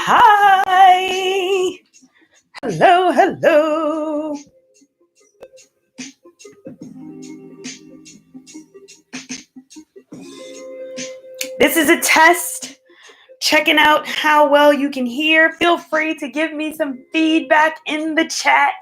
Hi. Hello, hello. This is a test. Checking out how well you can hear. Feel free to give me some feedback in the chat.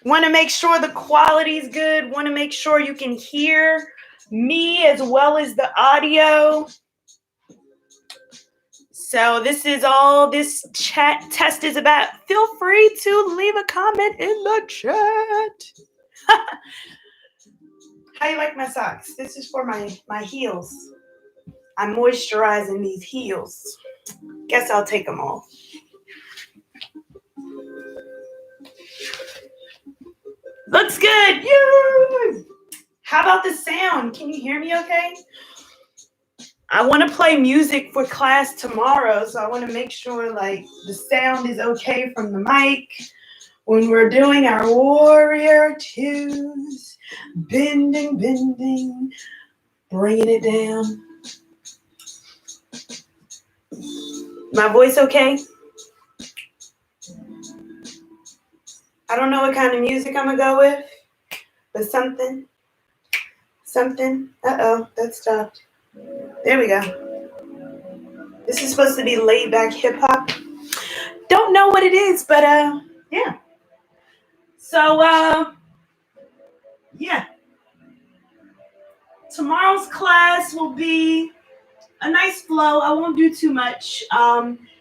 Want to make sure the quality's good. Want to make sure you can hear me as well as the audio. So this is all this chat test is about. Feel free to leave a comment in the chat. How you like my socks? This is for my heels. I'm moisturizing these heels. Guess I'll take them off. Looks good. Yay! How about the sound? Can you hear me okay? I want to play music for class tomorrow, so I want to make sure like the sound is okay from the mic when we're doing our warrior twos. Bending, bending, bringing it down. My voice okay? I don't know what kind of music I'm going to go with, but something. Uh-oh, that stopped. There we go. This is supposed to be laid back hip hop. Don't know what it is, but yeah. So yeah. Tomorrow's class will be a nice flow. I won't do too much.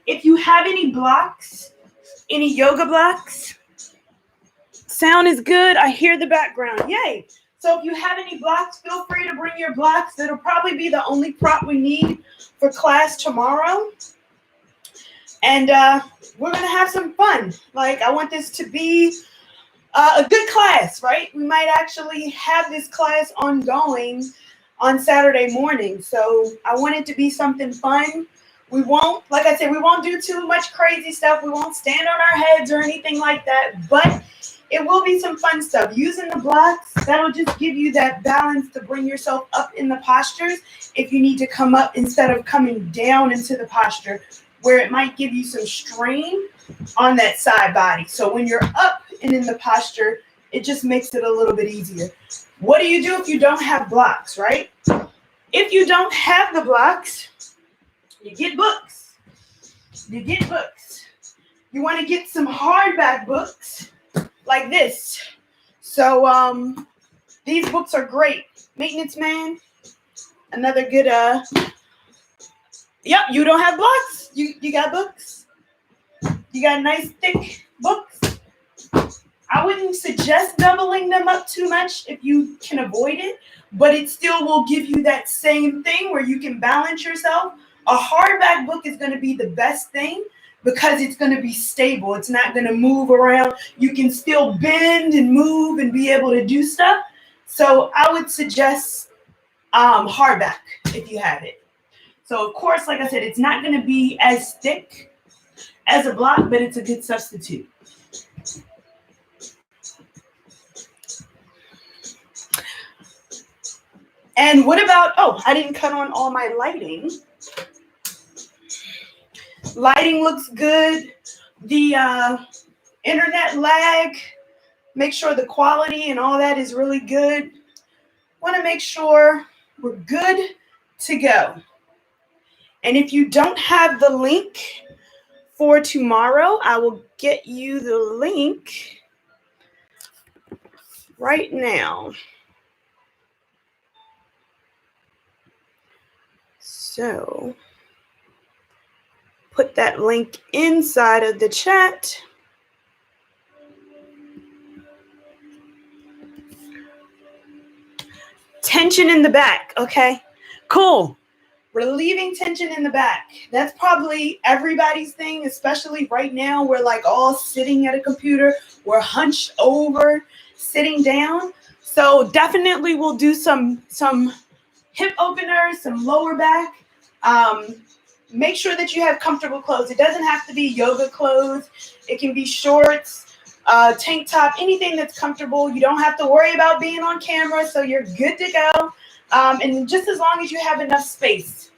If you have any blocks, any yoga blocks, sound is good. I hear the background. Yay. So if you have any blocks, feel free to bring your blocks. That'll probably be the only prop we need for class tomorrow. And we're going to have some fun. Like, I want this to be a good class, right? We might actually have this class ongoing on Saturday morning. So I want it to be something fun. We won't, like I said, we won't do too much crazy stuff. We won't stand on our heads or anything like that. But it will be some fun stuff. Using the blocks, that'll just give you that balance to bring yourself up in the postures if you need to come up instead of coming down into the posture, where it might give you some strain on that side body. So when you're up and in the posture, it just makes it a little bit easier. What do you do if you don't have blocks, right? If you don't have the blocks, you get books. You want to get some hardback books like this. So these books are great. Maintenance Man, another good yep, you don't have blocks. You got books. You got nice thick books. I wouldn't suggest doubling them up too much if you can avoid it, but it still will give you that same thing where you can balance yourself. A hardback book is going to be the best thing because it's going to be stable. It's not going to move around. You can still bend and move and be able to do stuff. So I would suggest hardback if you have it. So of course, like I said, it's not going to be as thick as a block, but it's a good substitute. And what about, oh, I didn't cut on all my lighting. Lighting looks good. The internet lag, make sure the quality and all that is really good. Want to make sure we're good to go. And if you don't have the link for tomorrow, I will get you the link right now. So put that link inside of the chat. Tension in the back. Okay, cool. Relieving tension in the back. That's probably everybody's thing, especially right now. We're like all sitting at a computer. We're hunched over, sitting down. So definitely we'll do some hip openers, some lower back. Make sure that you have comfortable clothes. It doesn't have to be yoga clothes. It can be shorts, tank top, anything that's comfortable. You don't have to worry about being on camera, so you're good to go. And just as long as you have enough space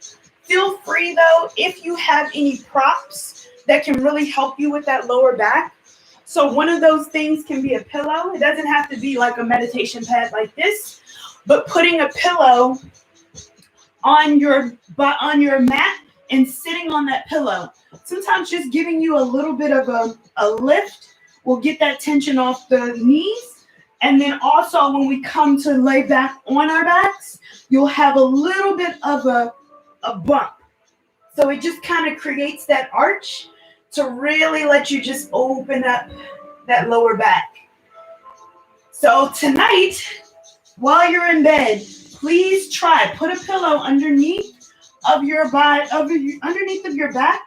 Feel free though, if you have any props that can really help you with that lower back. So one of those things can be a pillow. It doesn't have to be like a meditation pad like this, but putting a pillow on your mat and sitting on that pillow. Sometimes just giving you a little bit of a lift will get that tension off the knees. And then also when we come to lay back on our backs, you'll have a little bit of a bump. So it just kind of creates that arch to really let you just open up that lower back. So tonight, while you're in bed, please try, put a pillow underneath of your body, underneath of your back,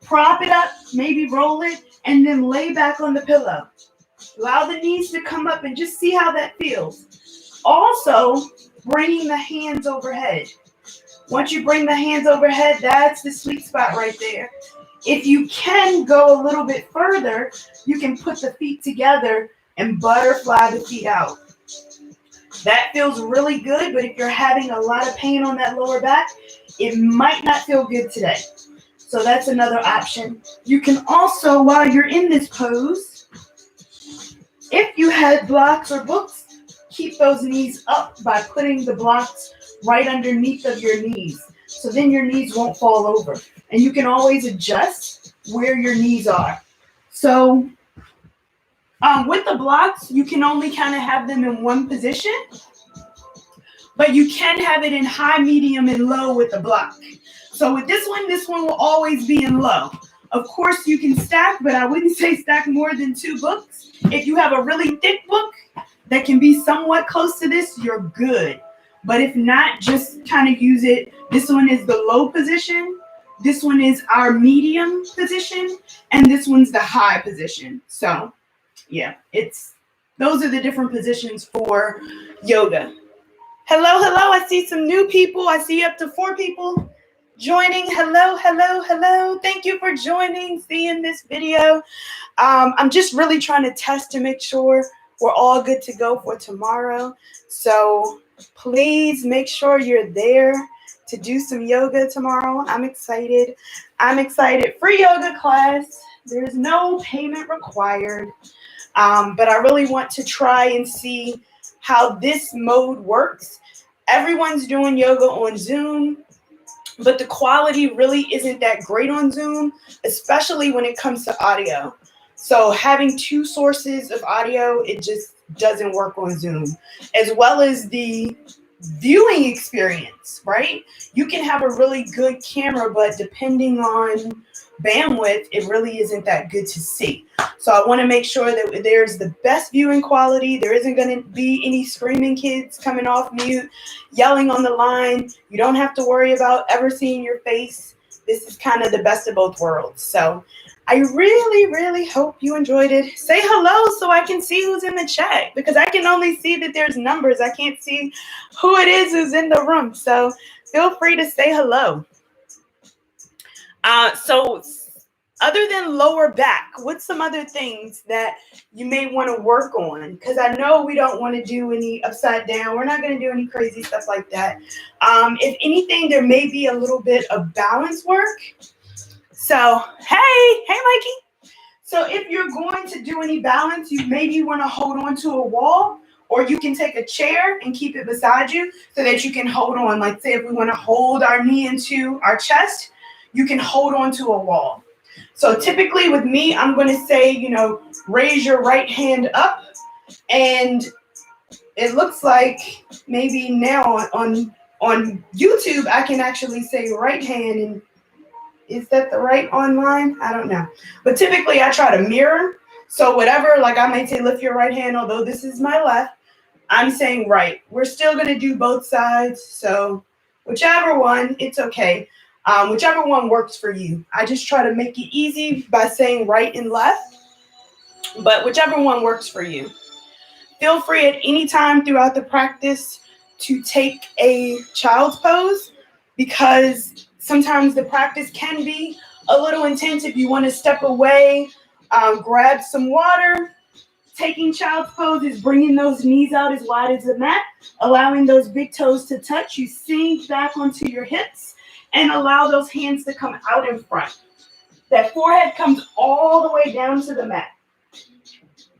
prop it up, maybe roll it, and then lay back on the pillow. Allow the knees to come up and just see how that feels. Also, bringing the hands overhead. Once you bring the hands overhead, that's the sweet spot right there. If you can go a little bit further, you can put the feet together and butterfly the feet out. That feels really good, but if you're having a lot of pain on that lower back, it might not feel good today. So that's another option. You can also, while you're in this pose, if you had blocks or books, keep those knees up by putting the blocks right underneath of your knees. So then your knees won't fall over. And you can always adjust where your knees are. So with the blocks, you can only kind of have them in one position, but you can have it in high, medium, and low with the block. So with this one will always be in low. Of course, you can stack, but I wouldn't say stack more than 2 books. If you have a really thick book that can be somewhat close to this, you're good. But if not, just kind of use it. This one is the low position. This one is our medium position. And this one's the high position. So yeah, those are the different positions for yoga. Hello. I see some new people. I see up to 4 people joining. Hello. Thank you for joining, seeing this video. I'm just really trying to test to make sure we're all good to go for tomorrow. So please make sure you're there to do some yoga tomorrow. I'm excited. Free yoga class. There's no payment required. But I really want to try and see how this mode works. Everyone's doing yoga on Zoom, but the quality really isn't that great on Zoom, especially when it comes to audio. So having 2 sources of audio, it just doesn't work on Zoom, as well as the viewing experience, right? You can have a really good camera, but depending on bandwidth, it really isn't that good to see. So I want to make sure that there's the best viewing quality. There isn't going to be any screaming kids coming off mute, yelling on the line. You don't have to worry about ever seeing your face. This is kind of the best of both worlds. So I really hope you enjoyed it. Say hello so I can see who's in the chat, because I can only see that there's numbers. I can't see who it is who's in the room. So feel free to say hello. So other than lower back, what's some other things that you may want to work on? Because I know we don't want to do any upside down. We're not going to do any crazy stuff like that. If anything, there may be a little bit of balance work. So, hey, Mikey. So if you're going to do any balance, you maybe want to hold on to a wall, or you can take a chair and keep it beside you so that you can hold on. Like say if we want to hold our knee into our chest, you can hold on to a wall. So typically with me, I'm going to say, raise your right hand up. And it looks like maybe now on YouTube, I can actually say right hand. And is that the right online? I don't know. But typically I try to mirror. So whatever, like I might say lift your right hand, although this is my left, I'm saying right. We're still going to do both sides. So whichever one, it's okay. Whichever one works for you. I just try to make it easy by saying right and left, but whichever one works for you. Feel free at any time throughout the practice to take a child's pose, because sometimes the practice can be a little intense. If you want to step away, grab some water. Taking child's pose is bringing those knees out as wide as the mat, allowing those big toes to touch. You sink back onto your hips. and allow those hands to come out in front. That forehead comes all the way down to the mat.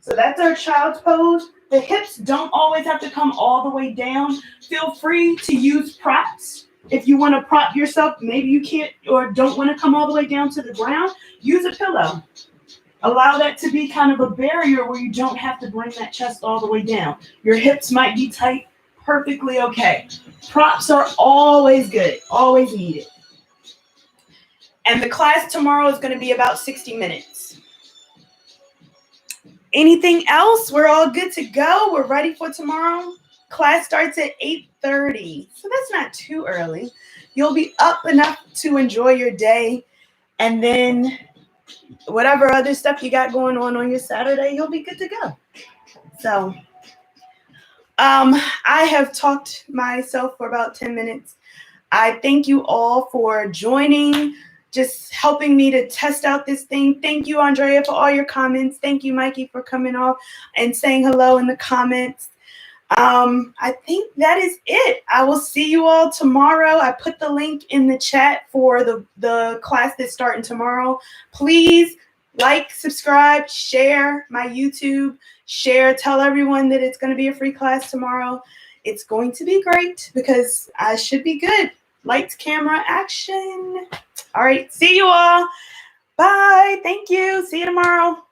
So that's our child's pose. The hips don't always have to come all the way down. Feel free to use props. If you want to prop yourself, maybe you can't or don't want to come all the way down to the ground, use a pillow. Allow that to be kind of a barrier where you don't have to bring that chest all the way down. Your hips might be tight, perfectly okay. Props are always good, always needed. And the class tomorrow is going to be about 60 minutes. Anything else? We're all good to go. We're ready for tomorrow. Class starts at 8:30, so that's not too early. You'll be up enough to enjoy your day, and then whatever other stuff you got going on your Saturday, you'll be good to go. So I have talked myself for about 10 minutes. I thank you all for joining, just helping me to test out this thing. Thank you, Andrea, for all your comments. Thank you, Mikey, for coming off and saying hello in the comments. I think that is it. I will see you all tomorrow. I put the link in the chat for the class that's starting tomorrow. Please like, subscribe, share my YouTube, tell everyone that it's going to be a free class tomorrow. It's going to be great because I should be good. Lights, camera, action. All right. See you all. Bye. Thank you. See you tomorrow.